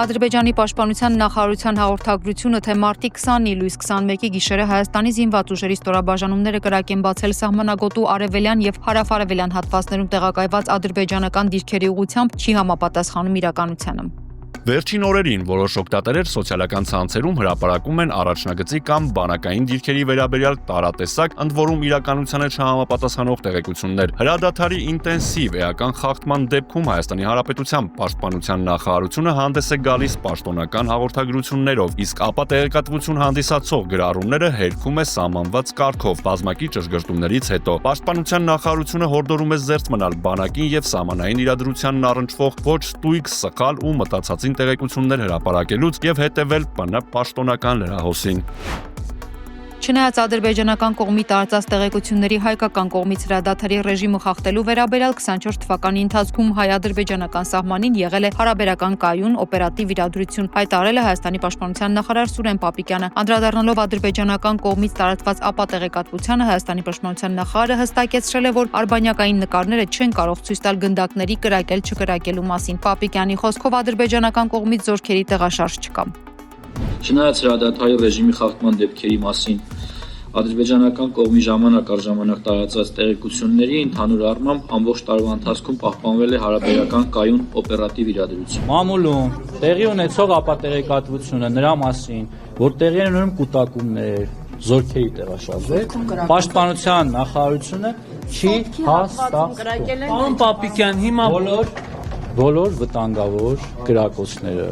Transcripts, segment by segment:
Ադրբեջանի պաշտպանության նախարարության հաղորդագրությունը, թե մարտի 20-ի լույս 21-ի գիշերը Հայաստանի զինված ուժերի ստորաբաժանումները կրակ են բացել սահմանագոտու արևելյան եւ հարավ-արևելյան հատվածներում տեղակայված ադրբեջանական դիրքերի ուղղությամբ, չի համապատասխանում իրականությանը։ Վերջին օրերին որոշ օգտատերեր սոցիալական ցանցերում հրապարակում են առաջնագծի կամ բանակային դիրքերի վերաբերյալ տարատեսակ, ընդ որում իրականությանը չհամապատասխանող տեղեկություններ։ Հրադադարի ինտենսիվ էական խախտման դեպքում Հայաստանի Հանրապետության պաշտպանության նախարարությունը հանդես է գալիս պաշտոնական հաղորդագրություններով, իսկ ապա տեղեկատվություն հանդիսացող գրառումները հերքում է սահմանված կարգով բազմակի ճշգրտումներից հետո։ Պաշտպանության նախարարությունը հորդորում է զերծ մնալ բանակին եւ սահմանային իրադրությանն առնչվող ոչ ստույգ, սխալ ու մտածածին տեղեկություններ հրապարակելուց եւ հետեւել ՊՆ պաշտոնական լրահոսին։ Չնայած ադրբեջանական կողմի տարածած տեղեկությունների հայկական կողմից հրադադարի ռեժիմը խախտելու վերաբերյալ 24 թվականի ընթացքում հայ-ադրբեջանական սահմանին եղել է հարաբերական կայուն օպերատիվ իրադրություն, հայտարարել է Հայաստանի պաշտպանության նախարար Սուրեն Պապիկյանը։ Անդրադառնալով ադրբեջանական կողմից տարածված ապատեղեկատվությանը, Հայաստանի պաշտպանության նախարարը հստակեցրել է, որ արբանյակային նկարները չեն կարող ցույց տալ գնդակների կրակել-չկրակելու մասին։ Պապիկյանի խոսքով ադրբեջանական կողմից զորքերի տեղաշարժ չկա։ Չնայած հրադադարի ռեժիմի խախտման դեպքերի մասին ադրբեջանական կողմի ժամանակ առ ժամանակ տարածած տեղեկությունների ընդհանուր առմամբ ամբողջ տարվա ընթացքում պահպանվել է հարաբերական կայուն օպերատիվ իրադրություն։ Մամուլում տեղի ունեցող ապատեղեկատվությունը նրա մասին, որ տեղի են ունենում կուտակումներ, զորքերի տեղաշարժեր, պաշտպանության նախարարությունը չի հաստատել։ Պարոն Պապիկյան, հիմա բոլոր վտանգավոր կրակոցները,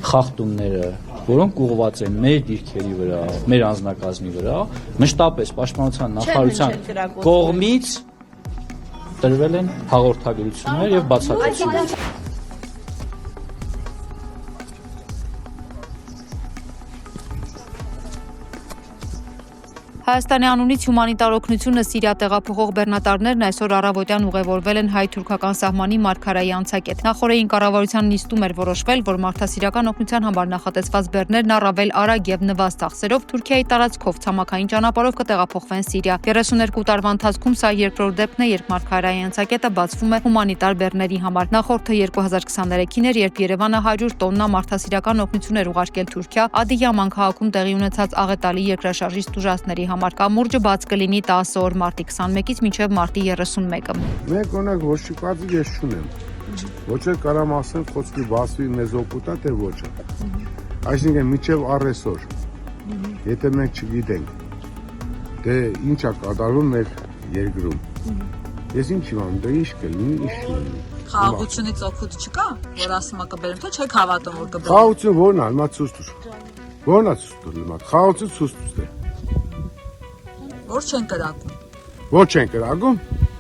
խախտումները, որոնք ուղղված են մեր դիրքերի վրա, մեր անձնակազմի վրա, մշտապես պաշտպանության նախարարության կողմից տրվել են հաղորդագրություններ եւ բացատրություններ։ Հայաստանի անունից հումանիտար օգնությունը Սիրիա տեղափոխող բեռնատարներն այսօր առավոտյան ուղևորվել են հայ-թուրքական սահմանի Մարգարայի անցակետ։ Նախորդին կառավարության նիստում էր որոշվել, որ մարդասիրական օգնության համար նախատեսված բեռներն առավել արագ եւ նվազ ծախսերով Թուրքիայի տարածքով ցամաքային ճանապարհով կտեղափոխվեն Սիրիա։ 32 տարվա ընթացքում սա երկրորդ դեպքն է, երբ Մարգարայի անցակետը բացվում է հումանիտար բեռների համար։ Նախորդը 2023-ին էր, երբ Երևանը 100 տոննա մարդասիրական օգնություն էր ուղարկել Թուրքիա Ադիյաման քաղաքում տեղի ունեցած աղետալի երկրաշարժի ստուժածների համար։ Կամուրջը բաց կլինի 10 օր մարտի 21-ից մինչև մարտի 31-ը։ Մենք օրինակ ոչ չկածի ես չունեմ։ Ոչ էլ կարամ ասեմ խոսքի բացվի մեզ օգուտա թե ոչ։ Այսինքն մինչև առեսօր եթե մենք չգիտենք թե ինչ է կատարվում մեր երկրում։ Ես ինչ իմանամ, դա ինչ կլինի, ինչ չլինի։ խաղաղությունից օգուտ չկա, որ ասում ա կբերեմ, թե չեք հավատում որ կբերեմ։ Խաղաղություն ո՞րն է, հիմա ցույց տուր։ Ո՞րն է ցույց տուր հիմա։ Խաղաղություն ցույց տուր։ Որ չեն կրակում։ Ոչ չեն կրակում,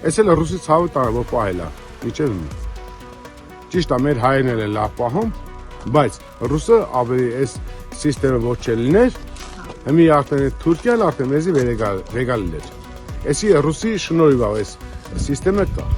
այս էլ ռուսի ցավը տարա որ պահել է, միջև ճիշտ է մեր հայերն են լավ պահում, բայց ռուսը ավելի այս սիստեմը ոչ չլիներ, հիմի արդեն Թուրքիան արդեն մեզի վերեկալ էր։ Էսի ռուսի շնորհիվ է այս սիստեմը կա։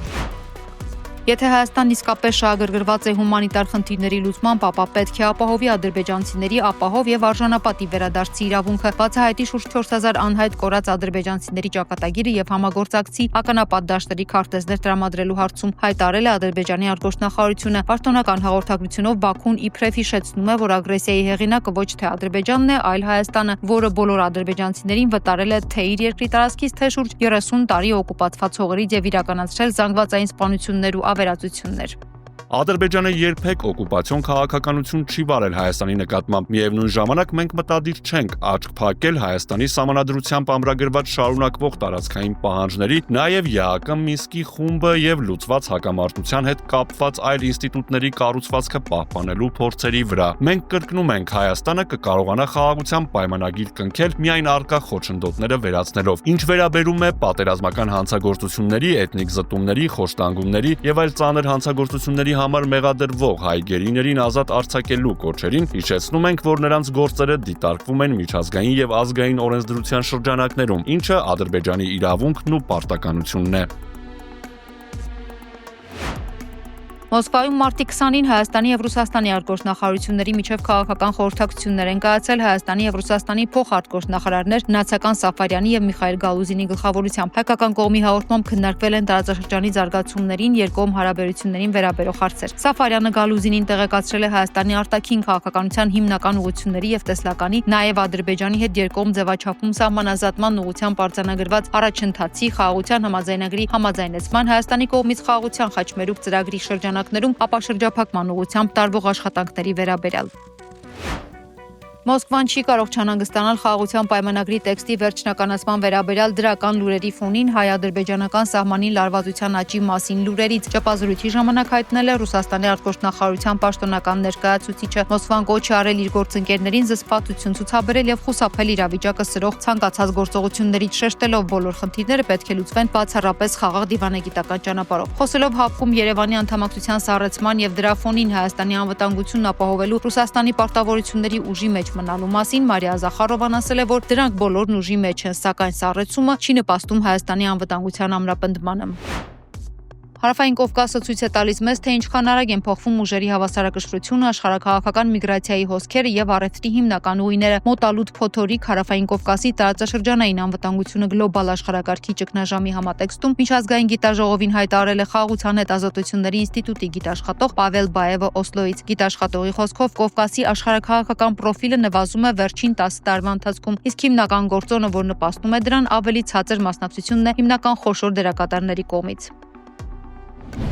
Եթե Հայաստանն իսկապես շահագրգռված է հումանիտար խնդիրների լուծմամբ, ապա պետք է ապահովի ադրբեջանցիների ապահով եւ արժանապատիվ վերադարձի իրավունքը, բացահայտի շուրջ 4000 անհայտ կորած ադրբեջանցիների ճակատագիրը եւ համագործակցի ականապատ դաշտերի քարտեզներ տրամադրելու հարցում, հայտարարել է Ադրբեջանի արտգործնախարարությունը։ Պաշտոնական հաղորդագրությունով Բաքուն իբրև հիշեցնում է, որ ագրեսիայի հեղինակը ոչ թե Ադրբեջանն է, այլ Հայաստանը, որը բոլոր ադրբեջանցիներին վտարել է թե իր երկրի տարածքից, թե շուրջ 30 տարի օկուպացված հողերից եւ իրականացրել զանգվածային սպանություններ ու ավերածություններ։ Ադրբեջանը երբեք օկուպացիոն քաղաքականություն չի վարել Հայաստանի նկատմամբ։ Միևնույն ժամանակ մենք մտադիր չենք աչք փակել Հայաստանի սահմանադրությամբ ամրագրված շարունակվող տարածքային պահանջների, նաև ԵԱԿ Մինսկի խումբը եւ լուծված հակամարտության հետ կապված այլ ինստիտուտների կառուցվածքը պահպանելու փորձերի վրա։ Մենք կրկնում ենք, Հայաստանը կկարողանա խաղաղության պայմանագիր կնքել միայն առկա խոչընդոտները վերացնելով։ Ինչ վերաբերում է պատերազմական հանցագործությունների, էթնիկ զտումների, խոշտանգումների եւ այլ ծանր հանցագործությունների համար մեղադրվող հայ գերիներին ազատ արձակելու կոչերին, հիշեցնում ենք, որ նրանց գործերը դիտարկվում են միջազգային եւ ազգային օրենսդրության շրջանակներում, ինչը Ադրբեջանի իրավունքն ու պարտականությունն է։ Մոսկվայում մարտի 20-ին Հայաստանի եւ Ռուսաստանի արտգործնախարարությունների միջև քաղաքական խորհրդակցություններ են կայացել Հայաստանի եւ Ռուսաստանի փոխարտգործնախարարներ Նացական Սաֆարյանի եւ Միխայել Գալուզինի գլխավորությամբ։ Հայկական կողմի հաղորդմամբ քննարկվել են տարածաշրջանի զարգացումներին, երկկողմ հարաբերություններին վերաբերող հարցեր։ Սաֆարյանը Գալուզինին տեղեկացրել է Հայաստանի արտաքին քաղաքականության հիմնական ուղղությունների եւ տեսլականի, նաեւ Ադրբեջանի հետ երկկողմ ձևաչափում սահմանազատման ուղղությամբ արձանագրված առաջընթացի, խաղաղության համաձայնագրի համաձայնեցման, Հայաստանի կողմից խաղաղության խաչմերուկ ծրագրի շրջանակներում ապաշրջափակման ուղղությամբ տարվող աշխատանքների վերաբերյալ։ Մոսկվան չի կարող չանհանգստանալ խաղաղության պայմանագրի տեքստի վերջնականացման վերաբերյալ դրական լուրերի ֆոնին հայ-ադրբեջանական սահմանի լարվածության աճի մասին լուրերից։ Ճապազրույցի ժամանակ հայտնել է Ռուսաստանի արտգործնախարարության պաշտոնական ներկայացուցիչը։ Մոսկվան կոչ է արել իր գործընկերներին զսպվածություն ցուցաբերել եւ խուսափել իրավիճակը սրող ցանկացած գործողություններից, շեշտելով բոլոր խնդիրները պետք է լուծվեն բացառապես խաղաղ դիվանագիտական ճանապարհով։ Խոսելով Հապկում Երևանի անդամակցության սառեցման եւ դրա ֆոնին Հայաստանի անվտանգությունն ապահովելու Ռուսաստանի պարտավորությունների ուժի մեջ մնալու մասին Մարիա Զախարովան ասել է, որ դրանք բոլորն ուժի մեջ են, սակայն սառեցումը չի նպաստում Հայաստանի անվտանգության ամրապնդմանը։ Հարավային Կովկասը ցույց է տալիս մեզ, թե ինչքան արագ են փոխվում ուժերի հավասարակշռությունը, աշխարհաքաղաքական միգրացիայի հոսքերը եւ առևտրի հիմնական ուղիները։ Մոտալուտ Փոթորիկ Հարավային Կովկասի տարածաշրջանային անվտանգությունը գլոբալ աշխարհակարգի ճգնաժամի համատեքստում միջազգային գիտաժողովին հայտարարել է Խաղաղության հետազոտությունների ինստիտուտի գիտաշխատող Պավել Բայևը Օսլոյից։ Գիտաշխատողի խոսքով Կովկասի աշխարհաքաղաքական պրոֆիլը նվազում է վերջին 10 տարվա ընթացքում, իսկ հիմնական գործոնը, որ նպաստում է դրան, ավելի ցածր մասնակցությունն է հիմնական խոշոր դերակատարների կողմից։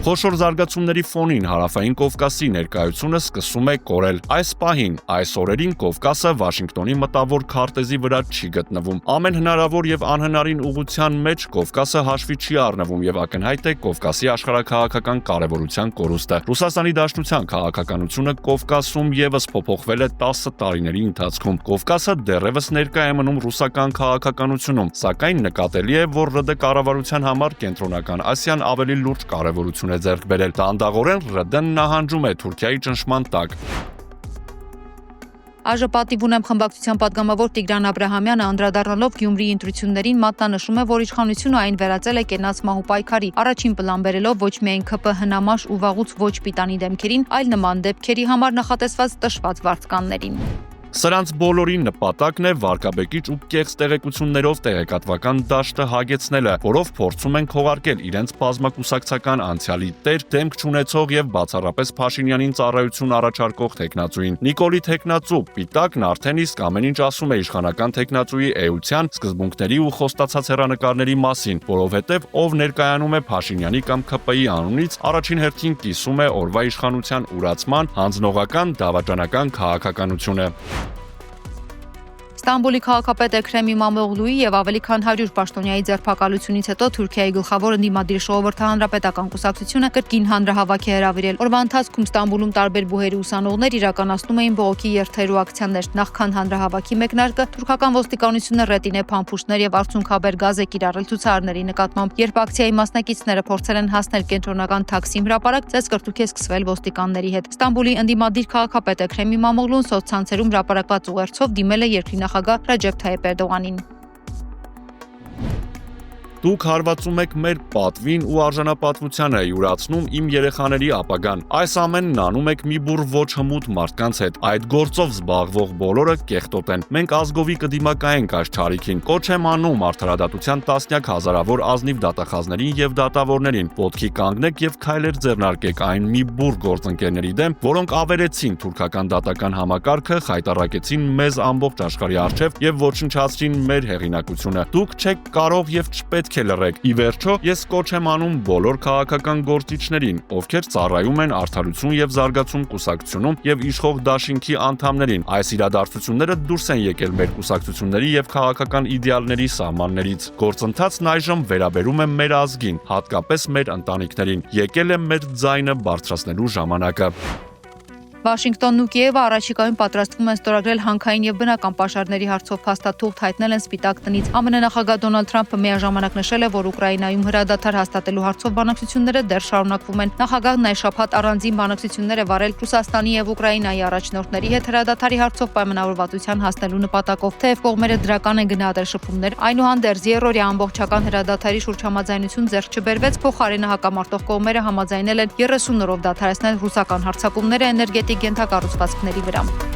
Խոշոր զարգացումների ֆոնին Հարավային Կովկասի ներկայությունը սկսում է կորել։ Այս պահին, այս օրերին Կովկասը Վաշինգտոնի մտավոր քարտեզի վրա չի գտնվում։ Ամեն հնարավոր եւ անհնարին ուղղության մեջ Կովկասը հաշվի չի առնվում եւ ակնհայտ է Կովկասի աշխարհաքաղաքական կարեւորության կորուստը։ Ռուսաստանի Դաշնության քաղաքականությունը Կովկասում եւս փոփոխվել է 10 տարիների ընթացքում։ Կովկասը դեռևս ներկա է մնում ռուսական քաղաքականությունում, սակայն նկատելի է, որ ՌԴ կառավարության համար Կենտրոնական Ասիան ավելի լուրջ կարեւորություն է ձեռք բերել։ Տանդաղորեն ՌԴ-ն նահանջում է Թուրքիայի ճնշման տակ։ ԱԺ պատիվ ունեմ խմբակցության պատգամավոր Տիգրան Աբրահամյանը անդրադառնալով Գյումրիի ընտրություններին մատնանշում է, որ իշխանությունը այն վերածել է կենաց մահու պայքարի, առաջին պլան բերելով ոչ միայն ՔՊ հնամաշ ու վաղուց ոչ պիտանի դեմքերին, այլ նման դեպքերի համար նախատեսված տշված վարձկաններին։ Սրանց բոլորի նպատակն է վարկաբեկիչ ու կեղծ տեղեկություններով տեղեկատվական դաշտը հագեցնելը, որով փորձում են քողարկել իրենց բազմակուսակցական անցյալի տեր, դեմք չունեցող եւ բացառապես Փաշինյանին ծառայություն առաջարկող տեխնացուին։ Նիկոլի տեխնացու Պիտակն արդեն իսկ ամեն ինչ ասում է իշխանական տեխնացուի էության, սկզբունքների ու խոստացած հեռանկարների մասին, որովհետեւ ով ներկայանում է Փաշինյանի կամ ՔՊ-ի անունից, առաջին հերթին կիսում է օրվա իշխանության ուրացման, հանձնողական, դավաճանական քաղաքականությունը։ Ստամբուլի քաղաքապետ Էքրեմ Իմամօղլուի եւ ավելի քան 100 պաշտոնյայի ձերբակալությունից հետո Թուրքիայի գլխավոր ընդդիմադիր ժողովրդահանրապետական կուսակցությունը կրկին հանրահավաք է հրավիրել։ Օրվա ընթացքում Ստամբուլում տարբեր բուհերի ուսանողներ իրականացնում էին բողոքի երթեր ու ակցիաներ։ Նախքան հանրահավաքի մեկնարկը թուրքական ոստիկանությունը ռետինե փամփուշտներ եւ արցունքաբեր գազ է կիրառել ցուցարարների նկատմամբ։ Երբ ակցիայի մասնակիցները փորձել են հասնել կենտրոնական Թաքսիմ հրապարակ, ծեսկրտուք է սկսվել ոստիկանների հետ։ Ստամբուլի ընդդիմադիր քաղաքապետ Էքրեմ Իմամօղլուն սոցցանցերում հրապարակված ուղերձով դիմել է երկրի նախագահ Ռաջեփ Թայիփ Էրդողանին։ Դուք հարվածում եք մեր պատվին ու արժանապատվությանը, յուրացնում իմ երեխաների ապագան։ Այս ամենն անում եք մի բուռ ոչ հմուտ մարդկանց հետ։ Այդ գործով զբաղվող բոլորը կեղտոտ են։ Մենք ազգովի կդիմակայենք այս չարիքին։ Կոչ եմ անում արդարադատության տասնյակ հազարավոր ազնիվ դատախազներին եւ դատավորներին։ Ոտքի կանգնեք եւ քայլեր ձեռնարկեք այն մի բուռ գործընկերների դեմ, որոնք ավերեցին թուրքական դատական համակարգը, խայտառակեցին մեզ ամբողջ աշխարհի առջև եւ ոչնչացրին մեր հեղինակությունը։ Դուք չեք կարող եւ չպետք Ի վերջո, ես կոչ եմ անում բոլոր քաղաքական գործիչներին, ովքեր ծառայում են արդարություն եւ զարգացում կուսակցությունում եւ իշխող դաշինքի անդամներին։ Այս իրադարձությունները դուրս են եկել մեր կուսակցությունների եւ քաղաքական իդեալների սահմաններից։ Գործընթացն այժմ վերաբերում է մեր ազգին, հատկապես մեր ընտանիքներին։ Եկել է մեր ձայնը բարձրացնելու ժամանակը։ Վաշինգտոնն ու Կիևը առաջիկայում պատրաստվում են ստորագրել հանքային եւ բնական պաշարների հարցով փաստաթուղթ հայտնել են Սպիտակ տնից։ ԱՄՆ նախագահ Դոնալդ Թրամփը միաժամանակ նշել է, որ Ուկրաինայում հրադադար հաստատելու հարցով բանակցությունները դեռ շարունակվում են։ Նախագահն այս շաբաթ առանձին բանակցություններ է վարել Ռուսաստանի եւ Ուկրաինայի առաջնորդների հետ հրադադարի հարցով պայմանավորվածության հասնելու նպատակով, թեև կողմերը դրական են գնահատել շփումներ, այնուհանդերձ երրորդյա ամբողջական հրադադարի շուրջ համաձայնություն ձեռք չբերվեց, փոխարենը հակամարտող կողմերը համաձայնել են 30 օրով դադարեցնել ռուսական հարձակումները էներգետիկ ենթակառուցվածքների վրա։